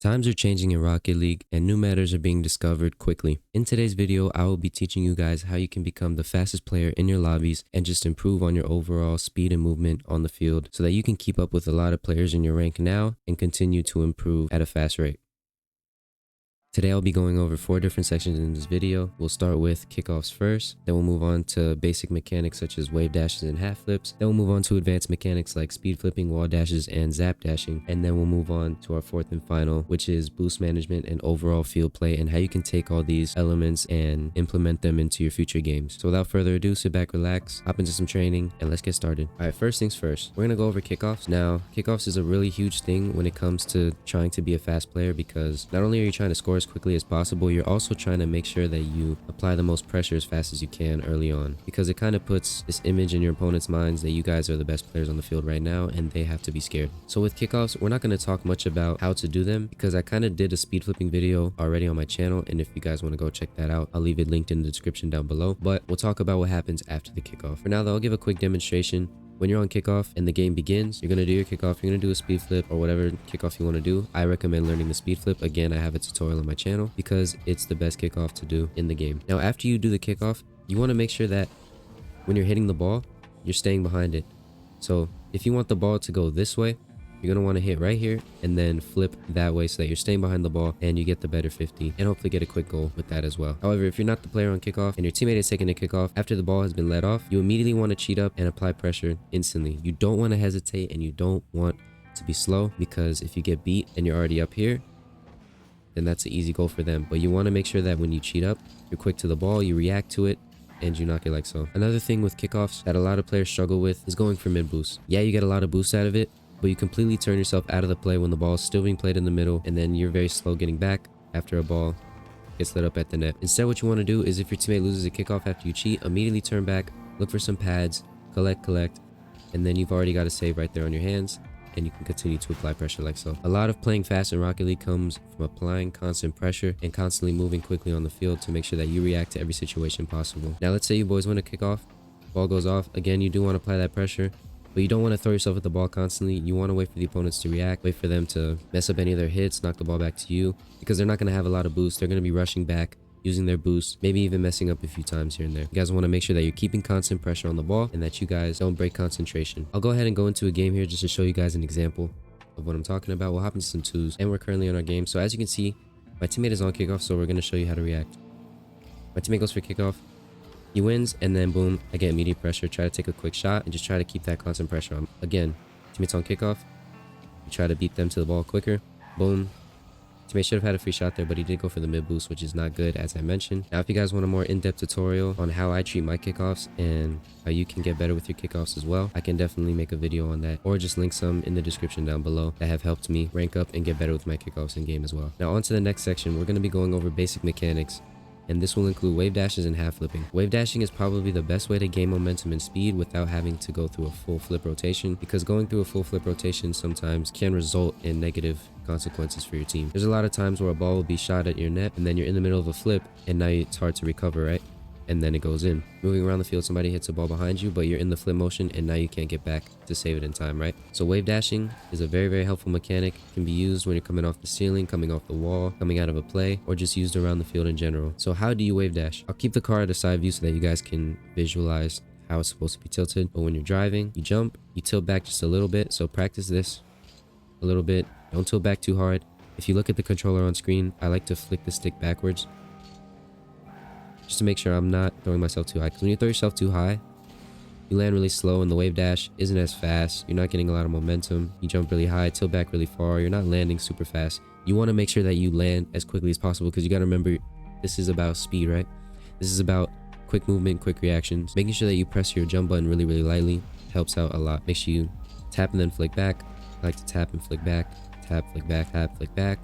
Times are changing in Rocket League and new metas are being discovered quickly. In today's video, I will be teaching you guys how you can become the fastest player in your lobbies and just improve on your overall speed and movement on the field so that you can keep up with a lot of players in your rank now and continue to improve at a fast rate. Today I'll be going over 4 different sections in this video. We'll start with kickoffs first, then we'll move on to basic mechanics such as wave dashes and half flips, then we'll move on to advanced mechanics like speed flipping, wall dashes, and zap dashing, and then we'll move on to our 4th and final, which is boost management and overall field play and how you can take all these elements and implement them into your future games. So without further ado, sit back, relax, hop into some training, and let's get started. Alright, first things first, we're gonna go over kickoffs. Now, kickoffs is a really huge thing when it comes to trying to be a fast player because not only are you trying to score as quickly as possible, you're also trying to make sure that you apply the most pressure as fast as you can early on, because it kind of puts this image in your opponent's minds that you guys are the best players on the field right now and they have to be scared. So with kickoffs, we're not going to talk much about how to do them because I kind of did a speed flipping video already on my channel, and if you guys want to go check that out, I'll leave it linked in the description down below. But we'll talk about what happens after the kickoff. For now though, I'll give a quick demonstration. When you're on kickoff and the game begins, you're going to do your kickoff, you're going to do a speed flip or whatever kickoff you want to do. I recommend learning the speed flip. Again, I have a tutorial on my channel because it's the best kickoff to do in the game. Now, after you do the kickoff, you want to make sure that when you're hitting the ball, you're staying behind it. So if you want the ball to go this way, you're going to want to hit right here and then flip that way so that you're staying behind the ball and you get the better 50 and hopefully get a quick goal with that as well. However, if you're not the player on kickoff and your teammate is taking a kickoff after the ball has been let off, you immediately want to cheat up and apply pressure instantly. You don't want to hesitate and you don't want to be slow, because if you get beat and you're already up here, then that's an easy goal for them. But you want to make sure that when you cheat up, you're quick to the ball, you react to it, and you knock it like so. Another thing with kickoffs that a lot of players struggle with is going for mid boost. Yeah, you get a lot of boost out of it, but you completely turn yourself out of the play when the ball is still being played in the middle, and then you're very slow getting back after a ball gets lit up at the net. Instead, what you want to do is if your teammate loses a kickoff after you cheat, immediately turn back, look for some pads, collect, and then you've already got a save right there on your hands, and you can continue to apply pressure like so. A lot of playing fast in Rocket League comes from applying constant pressure and constantly moving quickly on the field to make sure that you react to every situation possible. Now, let's say you boys win a kickoff, ball goes off. Again, you do want to apply that pressure, but you don't want to throw yourself at the ball constantly. You want to wait for the opponents to react, wait for them to mess up any of their hits, knock the ball back to you, because they're not going to have a lot of boost. They're going to be rushing back, using their boost, maybe even messing up a few times here and there. You guys want to make sure that you're keeping constant pressure on the ball and that you guys don't break concentration. I'll go ahead and go into a game here just to show you guys an example of what I'm talking about. We'll hop into some twos, and we're currently on our game. So as you can see, my teammate is on kickoff, so we're going to show you how to react. My teammate goes for kickoff. He wins, and then boom, I get immediate pressure. Try to take a quick shot and just try to keep that constant pressure on. Again, teammates on kickoff, you try to beat them to the ball quicker. Boom. Teammate should have had a free shot there, but he did go for the mid boost, which is not good, as I mentioned. Now, if you guys want a more in-depth tutorial on how I treat my kickoffs and how you can get better with your kickoffs as well, I can definitely make a video on that, or just link some in the description down below that have helped me rank up and get better with my kickoffs in game as well. Now, on to the next section. We're going to be going over basic mechanics, and this will include wave dashes and half flipping. Wave dashing is probably the best way to gain momentum and speed without having to go through a full flip rotation, because going through a full flip rotation sometimes can result in negative consequences for your team. There's a lot of times where a ball will be shot at your net and then you're in the middle of a flip and now it's hard to recover, right? And then it goes in. Moving around the field, somebody hits a ball behind you, but you're in the flip motion and now you can't get back to save it in time, right? So wave dashing is a very, very helpful mechanic. It can be used when you're coming off the ceiling, coming off the wall, coming out of a play, or just used around the field in general. So how do you wave dash? I'll keep the car at a side view so that you guys can visualize how it's supposed to be tilted. But when you're driving, you jump, you tilt back just a little bit. So practice this a little bit. Don't tilt back too hard. If you look at the controller on screen, I like to flick the stick backwards, just to make sure I'm not throwing myself too high. Because when you throw yourself too high, you land really slow and the wave dash isn't as fast. You're not getting a lot of momentum. You jump really high, tilt back really far. You're not landing super fast. You want to make sure that you land as quickly as possible, because you got to remember, this is about speed, right? This is about quick movement, quick reactions. Making sure that you press your jump button really, really lightly helps out a lot. Make sure you tap and then flick back. I like to tap and flick back, tap, flick back, tap, flick back.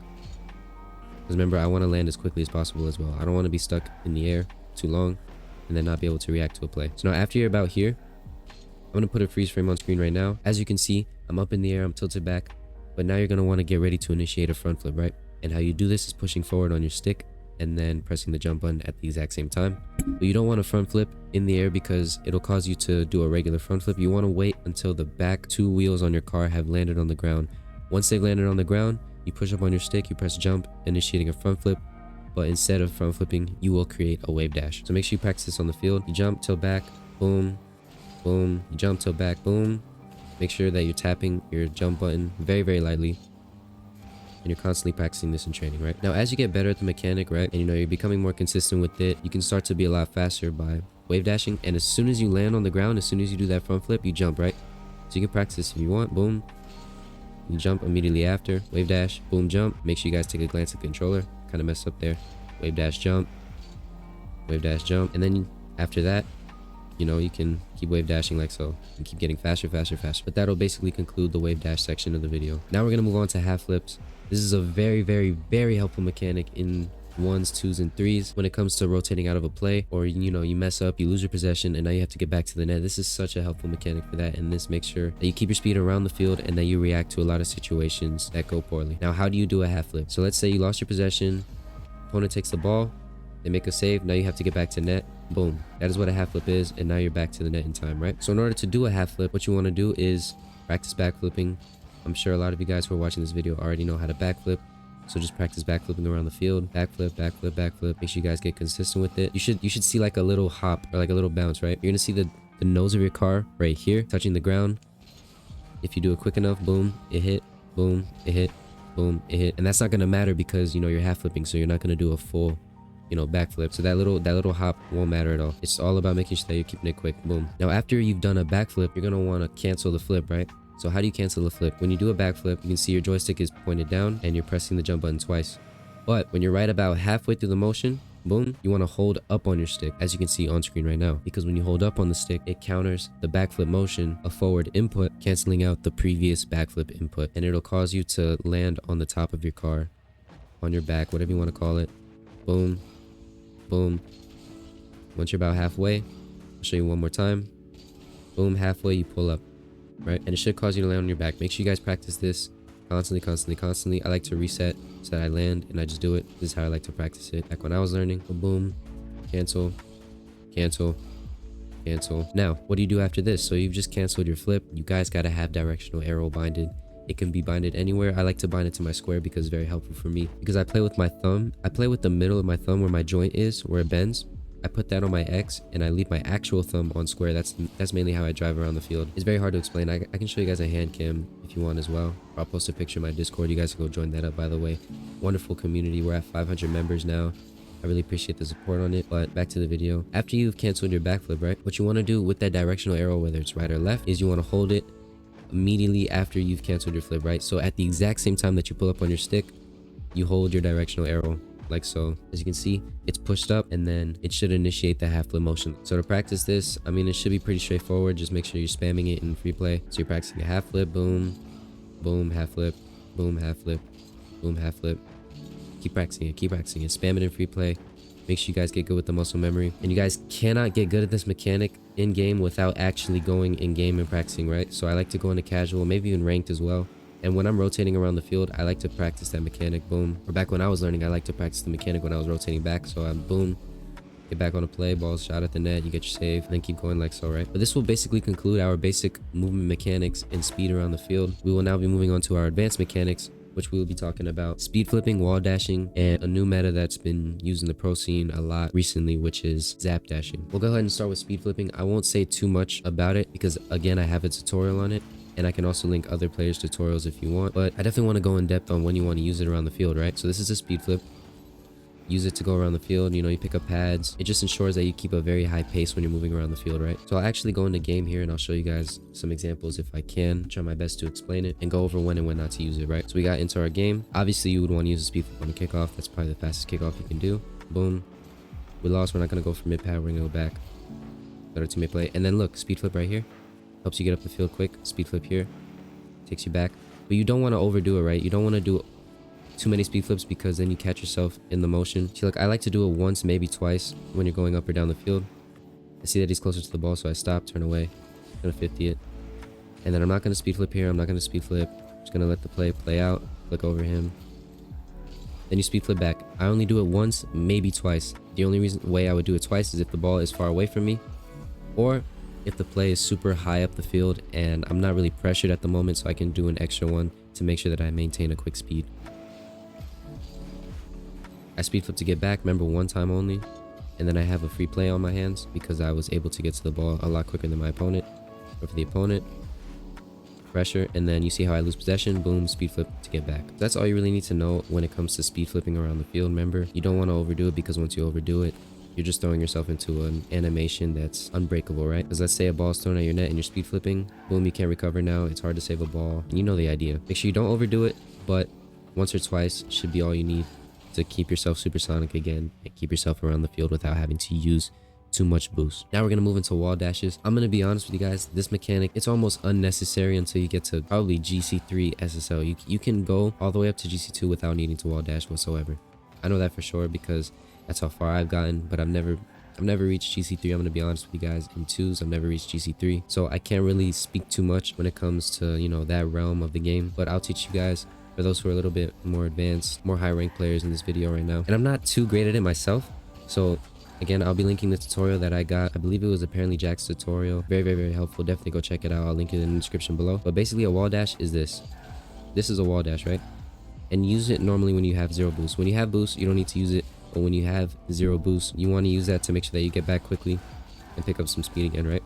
Because remember, I want to land as quickly as possible as well. I don't want to be stuck in the air too long and then not be able to react to a play. So now after you're about here, I'm going to put a freeze frame on screen right now. As you can see, I'm up in the air, I'm tilted back, but now you're going to want to get ready to initiate a front flip, right? And how you do this is pushing forward on your stick and then pressing the jump button at the exact same time. But you don't want to front flip in the air because it'll cause you to do a regular front flip. You want to wait until the back 2 wheels on your car have landed on the ground. Once they've landed on the ground, you push up on your stick, you press jump, initiating a front flip. But instead of front flipping, you will create a wave dash. So make sure you practice this on the field. You jump, tilt back, boom, boom. You jump, tilt back, boom. Make sure that you're tapping your jump button very, very lightly. And you're constantly practicing this in training, right? Now, as you get better at the mechanic, right, and you're becoming more consistent with it, you can start to be a lot faster by wave dashing. And as soon as you land on the ground, as soon as you do that front flip, you jump, right? So you can practice this if you want. Boom. You jump immediately after. Wave dash, boom, jump. Make sure you guys take a glance at the controller. Kind of messed up there. Wave dash, jump. Wave dash, jump. And then after that, you can keep wave dashing like so and keep getting faster, faster, faster. But that'll basically conclude the wave dash section of the video. Now we're going to move on to half flips. This is a very, very, very helpful mechanic in 1s, 2s, and 3s when it comes to rotating out of a play, or you mess up, you lose your possession, and now you have to get back to the net. This is such a helpful mechanic for that, and this makes sure that you keep your speed around the field and that you react to a lot of situations that go poorly. Now, how do you do a half flip? So let's say you lost your possession, opponent takes the ball, they make a save, now you have to get back to net. Boom. That is what a half flip is, and now you're back to the net in time, right? So in order to do a half flip, what you want to do is practice back flipping. I'm sure a lot of you guys who are watching this video already know how to backflip. So just practice backflipping around the field. Backflip, backflip, backflip. Make sure you guys get consistent with it. You should see like a little hop or like a little bounce, right? You're gonna see the nose of your car right here touching the ground. If you do it quick enough, boom, it hit, boom, it hit, boom, it hit. And that's not gonna matter because you're half flipping, so you're not gonna do a full backflip. So that little hop won't matter at all. It's all about making sure that you're keeping it quick. Boom. Now after you've done a backflip, you're gonna want to cancel the flip, right? So how do you cancel the flip? When you do a backflip, you can see your joystick is pointed down and you're pressing the jump button twice. But when you're right about halfway through the motion, boom, you want to hold up on your stick, as you can see on screen right now. Because when you hold up on the stick, it counters the backflip motion, a forward input, canceling out the previous backflip input. And it'll cause you to land on the top of your car, on your back, whatever you want to call it. Boom, boom. Once you're about halfway, I'll show you one more time. Boom, halfway, you pull up. Right, and it should cause you to land on your back. Make sure you guys practice this constantly. I like to reset so that I land and I just do it. This is how I like to practice it. Back when I was learning, boom, cancel, cancel, cancel. Now, what do you do after this? So you've just canceled your flip. You guys got to have directional arrow binded. It can be binded anywhere. I like to bind it to my square because it's very helpful for me. Because I play with my thumb. I play with the middle of my thumb where my joint is, where it bends. I put that on my X and I leave my actual thumb on square. That's mainly how I drive around the field. It's very hard to explain. I can show you guys a hand cam if you want as well. I'll post a picture in my Discord. You guys can go join that up, by the way. Wonderful community. We're at 500 members now. I really appreciate the support on it. But back to the video. After you've canceled your backflip, right? What you want to do with that directional arrow, whether it's right or left, is you want to hold it immediately after you've canceled your flip, right? So at the exact same time that you pull up on your stick, you hold your directional arrow. Like so. As you can see, it's pushed up and then it should initiate the half flip motion. So to practice this, I mean, it should be pretty straightforward. Just make sure you're spamming it in free play. So you're practicing a half flip, boom, boom, half flip, boom, half flip, boom, half flip. Keep practicing it, spam it in free play. Make sure you guys get good with the muscle memory. And you guys cannot get good at this mechanic in game without actually going in game and practicing, right? So I like to go into casual, maybe even ranked as well. And when I'm rotating around the field, I like to practice that mechanic, boom. Or back when I was learning, I like to practice the mechanic when I was rotating back. So I'm boom, get back on a play, balls shot at the net, you get your save, and then keep going like so, right? But this will basically conclude our basic movement mechanics and speed around the field. We will now be moving on to our advanced mechanics, which we will be talking about speed flipping, wall dashing, and a new meta that's been used in the pro scene a lot recently, which is zap dashing. We'll go ahead and start with speed flipping. I won't say too much about it because, again, I have a tutorial on it. And I can also link other players' tutorials if you want. But I definitely want to go in depth on when you want to use it around the field, right? So this is a speed flip. Use it to go around the field. You pick up pads. It just ensures that you keep a very high pace when you're moving around the field, right? So I'll actually go into game here and I'll show you guys some examples if I can. Try my best to explain it and go over when and when not to use it, right? So we got into our game. Obviously, you would want to use a speed flip on a kickoff. That's probably the fastest kickoff you can do. Boom. We lost. We're not going to go for mid-pad. We're going to go back. Better teammate play. And then look, speed flip right here. Helps you get up the field quick. Speed flip here. Takes you back. But you don't want to overdo it, right? You don't want to do too many speed flips because then you catch yourself in the motion. See, look, I like to do it once, maybe twice when you're going up or down the field. I see that he's closer to the ball, so I stop, turn away. I'm going to 50 it. And then I'm not going to speed flip here. I'm not going to speed flip. I'm just going to let the play out. Flick over him. Then you speed flip back. I only do it once, maybe twice. The only way I would do it twice is if the ball is far away from me, or if the play is super high up the field and I'm not really pressured at the moment, so I can do an extra one to make sure that I maintain a quick speed. I speed flip to get back, remember, one time only. And then I have a free play on my hands because I was able to get to the ball a lot quicker than my opponent. Or for the opponent, pressure, and then you see how I lose possession, boom, speed flip to get back. That's all you really need to know when it comes to speed flipping around the field. Remember, you don't want to overdo it, because once you overdo it, you're just throwing yourself into an animation that's unbreakable, right? Because let's say a ball's thrown at your net and you're speed flipping, boom, you can't recover now. It's hard to save a ball. And you know the idea. Make sure you don't overdo it, but once or twice should be all you need to keep yourself supersonic again and keep yourself around the field without having to use too much boost. Now we're gonna move into wall dashes. I'm gonna be honest with you guys, this mechanic, it's almost unnecessary until you get to probably GC3 SSL. You can go all the way up to GC2 without needing to wall dash whatsoever. I know that for sure because that's how far I've gotten, but I've never reached GC3. I'm gonna be honest with you guys. In twos, I've never reached GC3, so I can't really speak too much when it comes to, you know, that realm of the game, but I'll teach you guys for those who are a little bit more advanced, more high ranked players in this video right now. And I'm not too great at it myself, so again, I'll be linking the tutorial that I got. I believe it was apparently Jack's tutorial. Very helpful. Definitely go check it out. I'll link it in the description below. But basically, a wall dash is this. This is a wall dash, right? And use it normally when you have 0 boost. When you have boost, you don't need to use it. But when you have 0 boost, you want to use that to make sure that you get back quickly and pick up some speed again, right?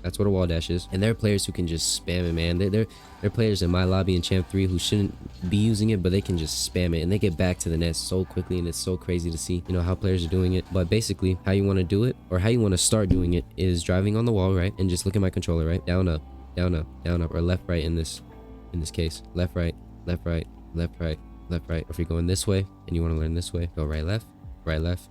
That's what a wall dash is. And there are players who can just spam it, man. There are players in my lobby in Champ 3 who shouldn't be using it, but they can just spam it and they get back to the net so quickly, and it's so crazy to see, you know, how players are doing it. But basically, how you want to do it, or how you want to start doing it, is driving on the wall, right? And just look at my controller, right? Down, up, down, up, down, up, or left, right in this case. Left, right, left, right, left, right, left, right. Or if you're going this way and you want to learn this way, go right, left, right, left,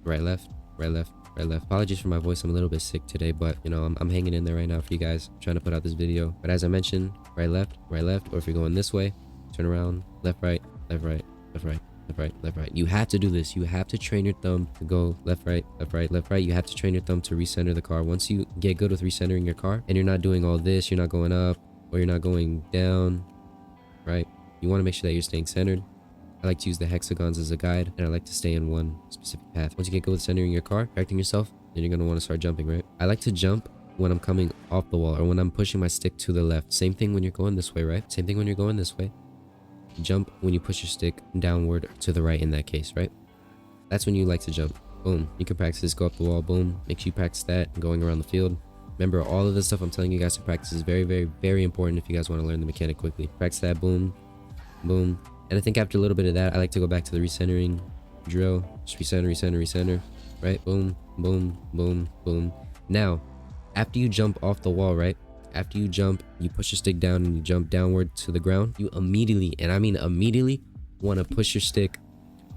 right, left, right, left, right, left. Apologies for my voice, I'm a little bit sick today, but you know, I'm hanging in there right now for you guys. I'm trying to put out this video. But as I mentioned, right, left, or if you're going this way, turn around, left, right, left, right, left, right, left, right, left, right. You have to do this. You have to train your thumb to go left, right, left, right, left, right. You have to train your thumb to recenter the car. Once you get good with recentering your car and you're not doing all this, you're not going up or you're not going down, right? You want to make sure that you're staying centered. I like to use the hexagons as a guide, and I like to stay in one specific path. Once you get good with centering your car, correcting yourself, then you're going to want to start jumping, right? I like to jump when I'm coming off the wall or when I'm pushing my stick to the left. Same thing when you're going this way, right? Same thing when you're going this way. Jump when you push your stick downward to the right in that case, right? That's when you like to jump. Boom. You can practice this, go up the wall, boom. Make sure you practice that going around the field. Remember, all of this stuff I'm telling you guys to practice is very important if you guys want to learn the mechanic quickly. Practice that, boom, boom. And I think after a little bit of that, I like to go back to the recentering drill. Just recenter, right? Boom, boom, boom, boom. Now, after you jump off the wall, right? After you jump, you push your stick down and you jump downward to the ground. You immediately, and I mean immediately, want to push your stick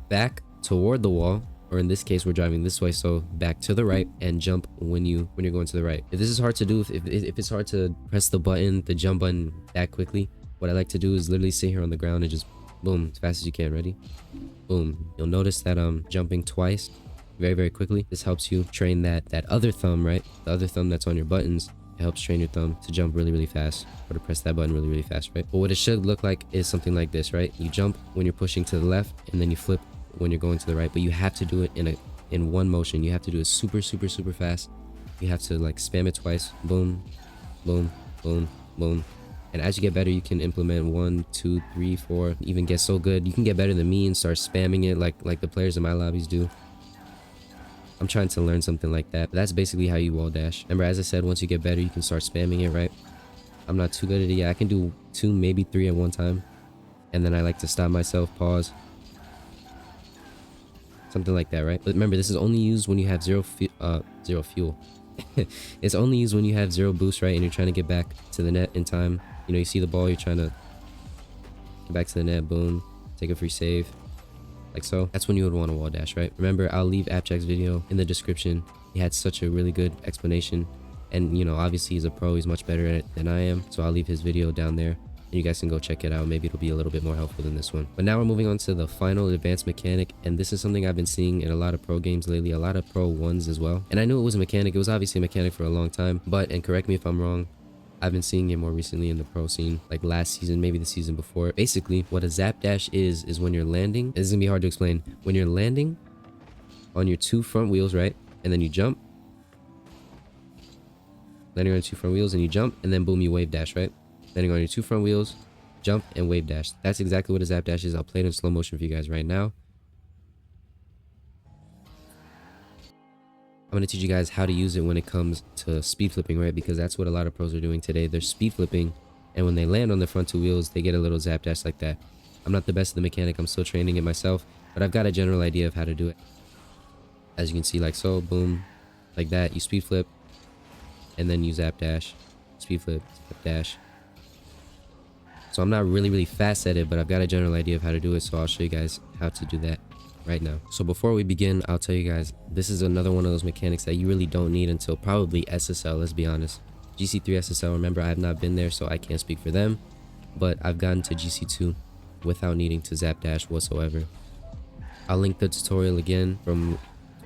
back toward the wall. Or in this case, we're driving this way, so back to the right, and jump when you're going to the right. If this is hard to do, if it's hard to press the jump button that quickly, what I like to do is literally sit here on the ground and just boom, as fast as you can. Ready? Boom. You'll notice that I'm jumping twice very quickly. This helps you train that other thumb, right? The other thumb that's on your buttons. It helps train your thumb to jump really fast, or to press that button really fast, right? But what it should look like is something like this, right? You jump when you're pushing to the left, and then you flip when you're going to the right. But you have to do it in one motion. You have to do it super fast. You have to like spam it twice. Boom, boom, boom, boom. And as you get better, you can implement 1, 2, 3, 4, even get so good. You can get better than me and start spamming it like the players in my lobbies do. I'm trying to learn something like that. But that's basically how you wall dash. Remember, as I said, once you get better, you can start spamming it, right? I'm not too good at it yet. I can do 2, maybe 3 at one time. And then I like to stop myself, pause. Something like that, right? But remember, this is only used when you have zero fuel. It's only used when you have 0 boost, right? And you're trying to get back to the net in time. You know, you see the ball, you're trying to get back to the net, boom, take a free save, like so. That's when you would want to wall dash, right? Remember, I'll leave AppJack's video in the description. He had such a really good explanation, and you know, obviously he's a pro, he's much better at it than I am, so I'll leave his video down there and you guys can go check it out. Maybe it'll be a little bit more helpful than this one. But now we're moving on to the final advanced mechanic, and this is something I've been seeing in a lot of pro games lately, a lot of pro ones as well. And I knew it was a mechanic. It was obviously a mechanic for a long time, but, and correct me if I'm wrong, I've been seeing it more recently in the pro scene, like last season, maybe the season before. Basically, what a zap dash is when you're landing. This is gonna be hard to explain. When you're landing on your 2 front wheels, right? And then you jump. Landing on your 2 front wheels and you jump, and then boom, you wave dash, right? Landing on your 2 front wheels, jump, and wave dash. That's exactly what a zap dash is. I'll play it in slow motion for you guys right now. I'm going to teach you guys how to use it when it comes to speed flipping, right? Because that's what a lot of pros are doing today. They're speed flipping, and when they land on the front two wheels, they get a little zap dash like that. I'm not the best of the mechanic. I'm still training it myself, but I've got a general idea of how to do it. As you can see, like so, boom, like that. You speed flip, and then you zap dash, speed flip, zap dash. So I'm not really fast at it, but I've got a general idea of how to do it, so I'll show you guys how to do that right now. So before we begin, I'll tell you guys, this is another one of those mechanics that you really don't need until probably SSL, let's be honest. GC3 SSL, remember, I have not been there, so I can't speak for them, but I've gotten to GC2 without needing to zap dash whatsoever. I'll link the tutorial again from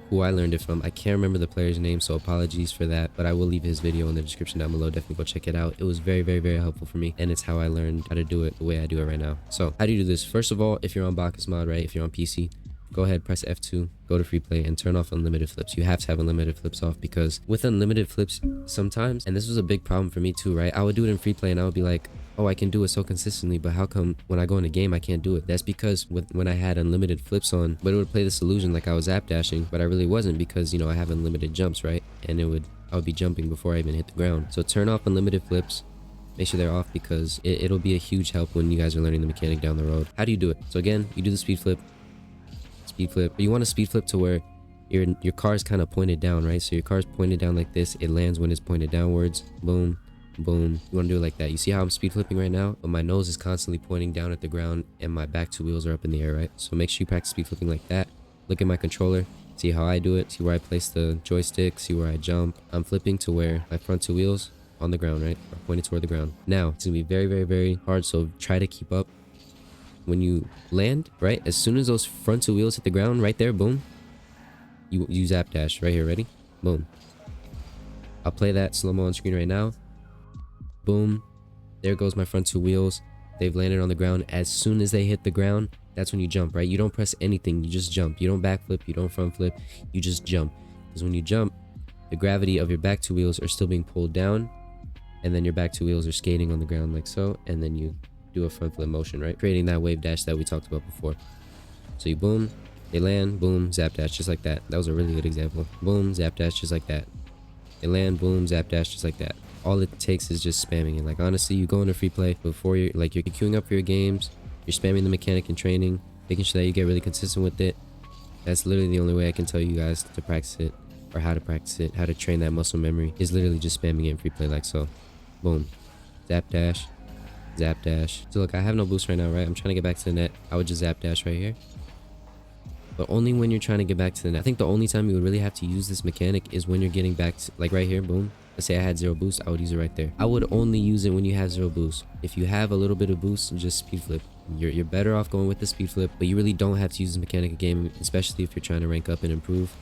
who I learned it from. I can't remember the player's name, so apologies for that, but I will leave his video in the description down below. Definitely go check it out. It was very helpful for me, and it's how I learned how to do it the way I do it right now. So how do you do this? First of all, if you're on Bacchus mod, right, if you're on PC, go ahead, press F2, go to free play, and turn off unlimited flips. You have to have unlimited flips off, because with unlimited flips sometimes, and this was a big problem for me too, right, I would do it in free play and I would be like, oh, I can do it so consistently, but how come when I go in a game I can't do it? That's because when I had unlimited flips on, but it would play this illusion like I was zap dashing, but I really wasn't, because, you know, I have unlimited jumps, right? And I would be jumping before I even hit the ground. So turn off unlimited flips, make sure they're off, because it'll be a huge help when you guys are learning the mechanic down the road. How do you do it? So again, you do the speed flip, but you want to speed flip to where your car is kind of pointed down, right? So your car is pointed down like this. It lands when it's pointed downwards. Boom, boom. You want to do it like that. You see how I'm speed flipping right now, but my nose is constantly pointing down at the ground and my back two wheels are up in the air, right? So make sure you practice speed flipping like that. Look at my controller, see how I do it, see where I place the joystick, see where I jump. I'm flipping to where my front two wheels on the ground, right, are pointed toward the ground. Now it's gonna be very hard, so try to keep up. When you land, right, as soon as those front two wheels hit the ground right there, boom, you zap dash right here. Ready? Boom. I'll play that slow-mo on screen right now. Boom, there goes my front two wheels. They've landed on the ground. As soon as they hit the ground, that's when you jump, right? You don't press anything, you just jump. You don't backflip, you don't front flip, you just jump. Because when you jump, the gravity of your back two wheels are still being pulled down, and then your back two wheels are skating on the ground like so, and then you do a front flip motion, right, creating that wave dash that we talked about before. So you boom, they land, boom, zap dash, just like that. That was a really good example. Boom, zap dash, just like that. They land, boom, zap dash, just like that. All it takes is just spamming it. Like, honestly, you go into free play before you're queuing up for your games, you're spamming the mechanic in training, making sure that you get really consistent with it. That's literally the only way I can tell you guys to practice it, or how to practice it, how to train that muscle memory, is literally just spamming it in free play like so. Boom, zap dash, zap dash. So look, I have no boost right now, right? I'm trying to get back to the net. I would just zap dash right here, but only when you're trying to get back to the net. I think the only time you would really have to use this mechanic is when you're getting back to, like right here, boom. Let's say I had 0 boost, I would use it right there. I would only use it when you have 0 boost. If you have a little bit of boost, just speed flip. You're better off going with the speed flip, but you really don't have to use this mechanic a game, especially if you're trying to rank up and improve.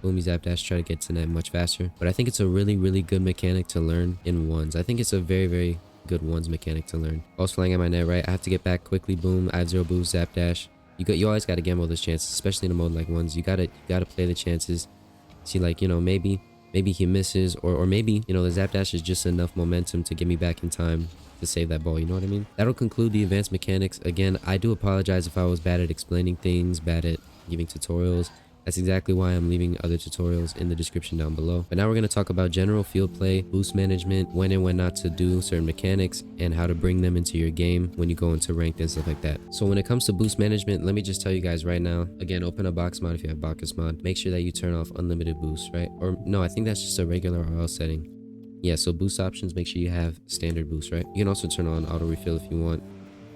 Boom, you zap dash, try to get to net much faster. But I think it's a really good mechanic to learn in ones. I think it's a very good ones mechanic to learn. Also flying at my net, right? I have to get back quickly. Boom, I have 0 boost, zap dash. You always got to gamble those chances, especially in a mode like ones. You gotta play the chances. See, like, you know, maybe he misses, or maybe, you know, the zap dash is just enough momentum to get me back in time to save that ball. You know what I mean? That'll conclude the advanced mechanics. Again, I do apologize if I was bad at explaining things, bad at giving tutorials. That's exactly why I'm leaving other tutorials in the description down below. But now we're going to talk about general field play, boost management, when and when not to do certain mechanics, and how to bring them into your game when you go into ranked and stuff like that. So when it comes to boost management, let me just tell you guys right now, again, open a box mod if you have Bacchus mod. Make sure that you turn off unlimited boost, right? Or no, I think that's just a regular RL setting. Yeah, so boost options, make sure you have standard boost, right? You can also turn on auto refill if you want.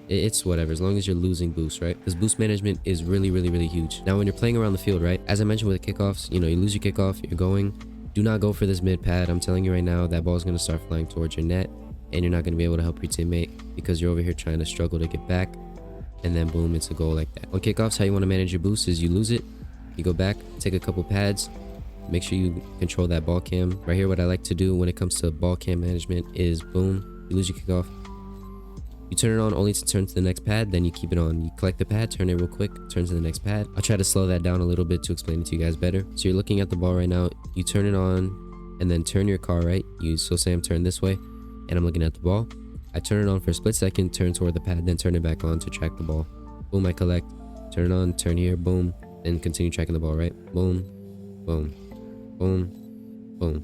It's whatever, as long as you're losing boost, right? Because boost management is really huge. Now when you're playing around the field, right, as I mentioned with the kickoffs, you know, you lose your kickoff, you're going, do not go for this mid pad. I'm telling you right now, that ball is going to start flying towards your net, and you're not going to be able to help your teammate because you're over here trying to struggle to get back, and then boom, it's a goal like that. On kickoffs, how you want to manage your boost is you lose it, you go back, take a couple pads, make sure you control that ball cam. Right here, what I like to do when it comes to ball cam management is boom, you lose your kickoff, you turn it on only to turn to the next pad, then you keep it on. You collect the pad, turn it real quick, turn to the next pad. I'll try to slow that down a little bit to explain it to you guys better. So you're looking at the ball right now, you turn it on and then turn your car, right? So say I'm turned this way and I'm looking at the ball. I turn it on for a split second, turn toward the pad, then turn it back on to track the ball. Boom, I collect, turn it on, turn here, boom, then continue tracking the ball, right? Boom, boom, boom, boom,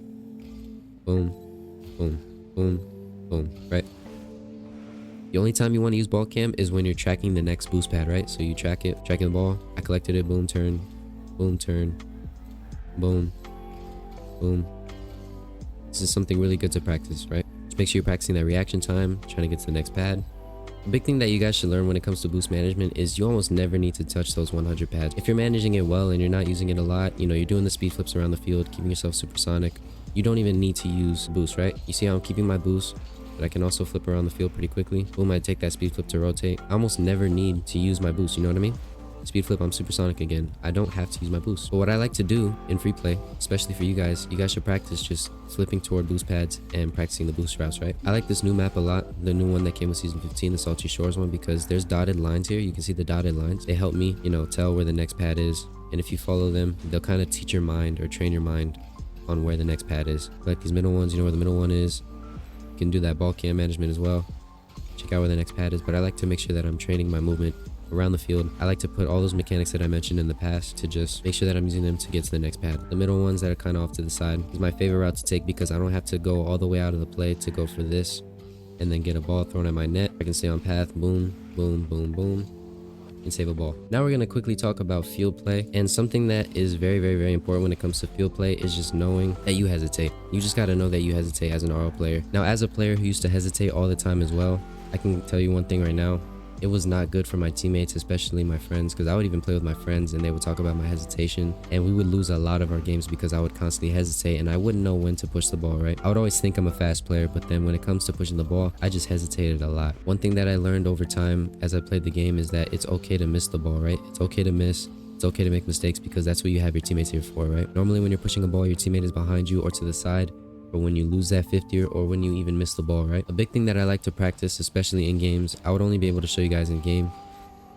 boom, boom, boom, boom, right? The only time you want to use ball cam is when you're tracking the next boost pad, right? So you track it, tracking the ball. I collected it, boom, turn, boom, boom, boom. This is something really good to practice, right? Just make sure you're practicing that reaction time, trying to get to the next pad. The big thing that you guys should learn when it comes to boost management is you almost never need to touch those 100 pads. If you're managing it well and you're not using it a lot, you know, you're doing the speed flips around the field, keeping yourself supersonic, you don't even need to use boost, right? You see how I'm keeping my boost, but I can also flip around the field pretty quickly. Boom, I take that speed flip to rotate. I almost never need to use my boost, you know what I mean? Speed flip, I'm supersonic again. I don't have to use my boost. But what I like to do in free play, especially for you guys should practice just flipping toward boost pads and practicing the boost routes, right? I like this new map a lot, the new one that came with season 15, the Salty Shores one, because there's dotted lines here. You can see the dotted lines. They help me, you know, tell where the next pad is. And if you follow them, they'll kind of teach your mind or train your mind on where the next pad is. Like these middle ones, you know where the middle one is. You can do that ball cam management as well. Check out where the next pad is, but I like to make sure that I'm training my movement around the field. I like to put all those mechanics that I mentioned in the past to just make sure that I'm using them to get to the next pad. The middle ones that are kind of off to the side is my favorite route to take because I don't have to go all the way out of the play to go for this and then get a ball thrown at my net. I can stay on path, boom, boom, boom, boom, and save a ball. Now we're going to quickly talk about field play, and something that is very, very, very important when it comes to field play is just knowing that you hesitate. You just got to know that you hesitate as an RL player. Now, as a player who used to hesitate all the time as well, I can tell you one thing right now. It was not good for my teammates, especially my friends, because I would even play with my friends and they would talk about my hesitation, and we would lose a lot of our games because I would constantly hesitate and I wouldn't know when to push the ball, right? I would always think I'm a fast player, but then when it comes to pushing the ball, I just hesitated a lot. One thing that I learned over time as I played the game is that it's okay to miss the ball, right? It's okay to miss. It's okay to make mistakes because that's what you have your teammates here for, right? Normally when you're pushing a ball, your teammate is behind you or to the side, or when you lose that 50 or when you even miss the ball, right? A big thing that I like to practice, especially in games, I would only be able to show you guys in game,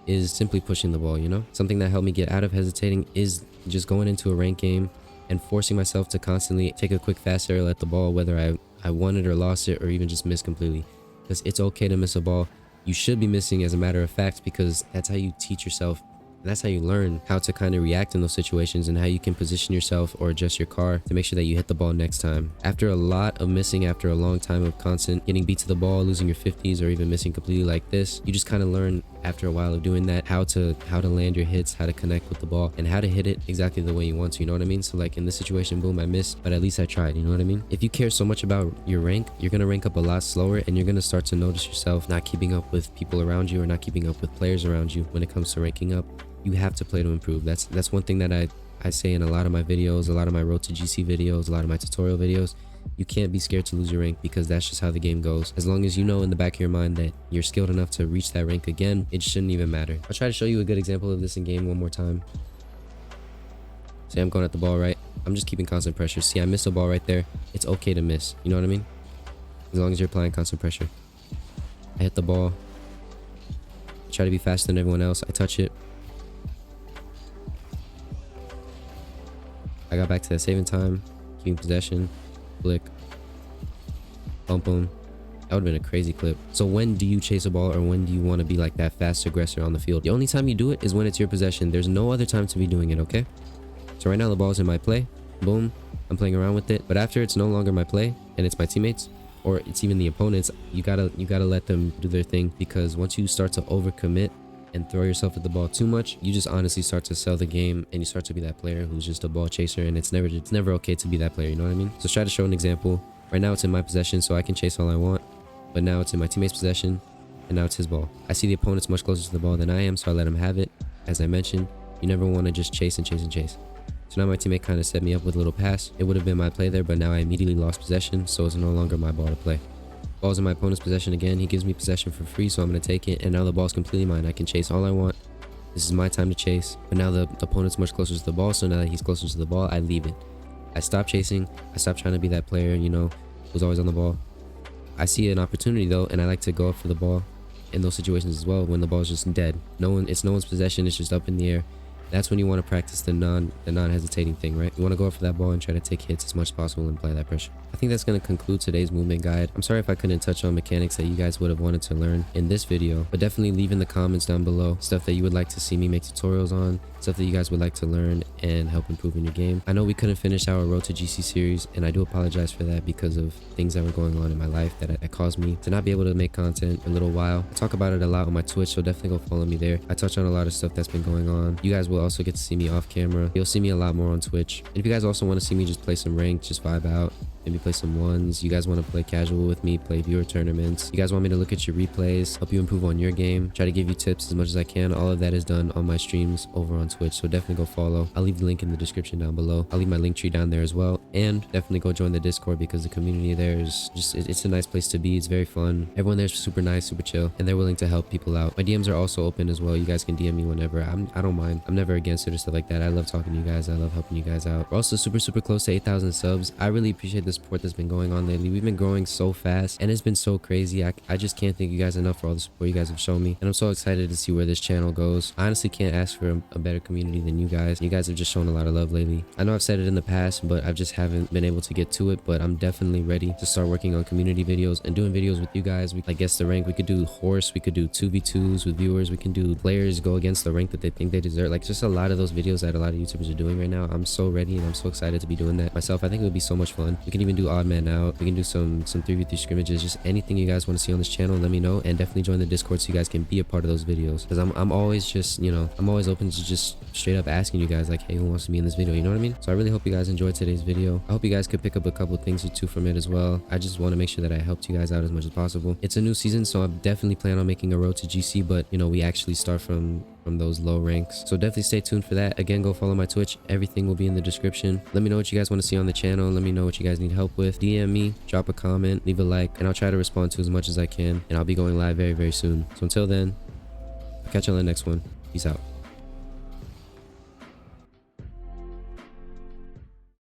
is simply pushing the ball, you know? Something that helped me get out of hesitating is just going into a ranked game and forcing myself to constantly take a quick fast aerial at the ball, whether I won it or lost it or even just miss completely. Because it's okay to miss a ball. You should be missing as a matter of fact, because that's how you teach yourself. And that's how you learn how to kind of react in those situations and how you can position yourself or adjust your car to make sure that you hit the ball next time. After a lot of missing, after a long time of constant getting beat to the ball, losing your 50s or even missing completely like this, you just kind of learn after a while of doing that how to land your hits, how to connect with the ball, and how to hit it exactly the way you want to, you know what I mean? So like in this situation, boom, I missed, but at least I tried, you know what I mean? If you care so much about your rank, you're going to rank up a lot slower, and you're going to start to notice yourself not keeping up with people around you or not keeping up with players around you when it comes to ranking up. You have to play to improve. That's one thing that I say in a lot of my videos, a lot of my Road to GC videos, a lot of my tutorial videos. You can't be scared to lose your rank, because that's just how the game goes. As long as you know in the back of your mind that you're skilled enough to reach that rank again, it shouldn't even matter. I'll try to show you a good example of this in game one more time. Say I'm going at the ball, right? I'm just keeping constant pressure. See, I missed a ball right there. It's okay to miss. You know what I mean? As long as you're applying constant pressure. I hit the ball. I try to be faster than everyone else. I touch it. I got back to that saving time, keeping possession, flick, bump them. That would have been a crazy clip. So when do you chase a ball, or when do you want to be like that fast aggressor on the field? The only time you do it is when it's your possession. There's no other time to be doing it, okay? So right now the ball's in my play. Boom, I'm playing around with it. But after it's no longer my play and it's my teammates, or it's even the opponents, you gotta let them do their thing, because once you start to overcommit and throw yourself at the ball too much, you just honestly start to sell the game, and you start to be that player who's just a ball chaser, and it's never okay to be that player, you know what I mean? So try to show an example. Right now it's in my possession, so I can chase all I want, but now it's in my teammate's possession, and now it's his ball. I see the opponent's much closer to the ball than I am, so I let him have it. As I mentioned, you never want to just chase and chase and chase. So now my teammate kind of set me up with a little pass. It would have been my play there, but now I immediately lost possession, so it's no longer my ball to play. Ball's in my opponent's possession again. He gives me possession for free, so I'm going to take it, and now the ball's completely mine. I can chase all I want. This is my time to chase, but now the opponent's much closer to the ball, so now that he's closer to the ball, I leave it. I stop chasing. I stop trying to be that player, you know, who's always on the ball. I see an opportunity though, and I like to go up for the ball in those situations as well, when the ball's just dead. It's no one's possession, it's just up in the air, That's when you want to practice the non-hesitating thing, right? You want to go up for that ball and try to take hits as much as possible and apply that pressure. I think that's going to conclude today's movement guide. I'm sorry if I couldn't touch on mechanics that you guys would have wanted to learn in this video, but definitely leave in the comments down below stuff that you would like to see me make tutorials on, stuff that you guys would like to learn and help improve in your game. I know we couldn't finish our Road to GC series, and I do apologize for that because of things that were going on in my life that caused me to not be able to make content for a little while. I talk about it a lot on my Twitch, so definitely go follow me there. I touch on a lot of stuff that's been going on. You guys will also get to see me off camera. You'll see me a lot more on Twitch. And if you guys also want to see me just play some ranked, just vibe out, maybe play some ones, you guys want to play casual with me, play viewer tournaments, you guys want me to look at your replays, help you improve on your game, try to give you tips as much as I can, all of that is done on my streams over on Twitch, so definitely go follow. I'll leave the link in the description down below. I'll leave my link tree down there as well, and definitely go join the Discord because the community there is just, it's a nice place to be. It's very fun. Everyone there's super nice, super chill, and they're willing to help people out. My DMs are also open as well. You guys can DM me whenever. I don't mind. I'm never against it or stuff like that. I love talking to you guys. I love helping you guys out. We're also super close to 8,000 subs. I really appreciate the support that's been going on lately. We've been growing so fast and it's been so crazy. I just can't thank you guys enough for all the support you guys have shown me, and I'm so excited to see where this channel goes. I honestly can't ask for a better community than you guys. You guys have just shown a lot of love lately. I know I've said it in the past, but I just haven't been able to get to it, but I'm definitely ready to start working on community videos and doing videos with you guys. We like guess the rank, we could do horse, we could do 2v2s with viewers, we can do players go against the rank that they think they deserve. Like just a lot of those videos that a lot of YouTubers are doing right now. I'm so ready and I'm so excited to be doing that myself. I think it would be so much fun. We can even do odd man out. We can do some 3v3 scrimmages. Just anything you guys want to see on this channel, let me know, and definitely join the Discord so you guys can be a part of those videos, because I'm always just, you know, I'm always open to just straight up asking you guys like, hey, who wants to be in this video? You know what I mean? So I really hope you guys enjoyed today's video. I hope you guys could pick up a couple of things or two from it as well. I just want to make sure that I helped you guys out as much as possible. It's a new season, so I definitely plan on making a Road to GC, but you know, we actually start from those low ranks, so definitely stay tuned for that. Again, go follow my Twitch. Everything will be in the description. Let me know what you guys want to see on the channel. Let me know what you guys need help with. DM me, drop a comment, leave a like, and I'll try to respond to as much as I can, and I'll be going live very soon. So until then, I'll catch you on the next one. Peace out.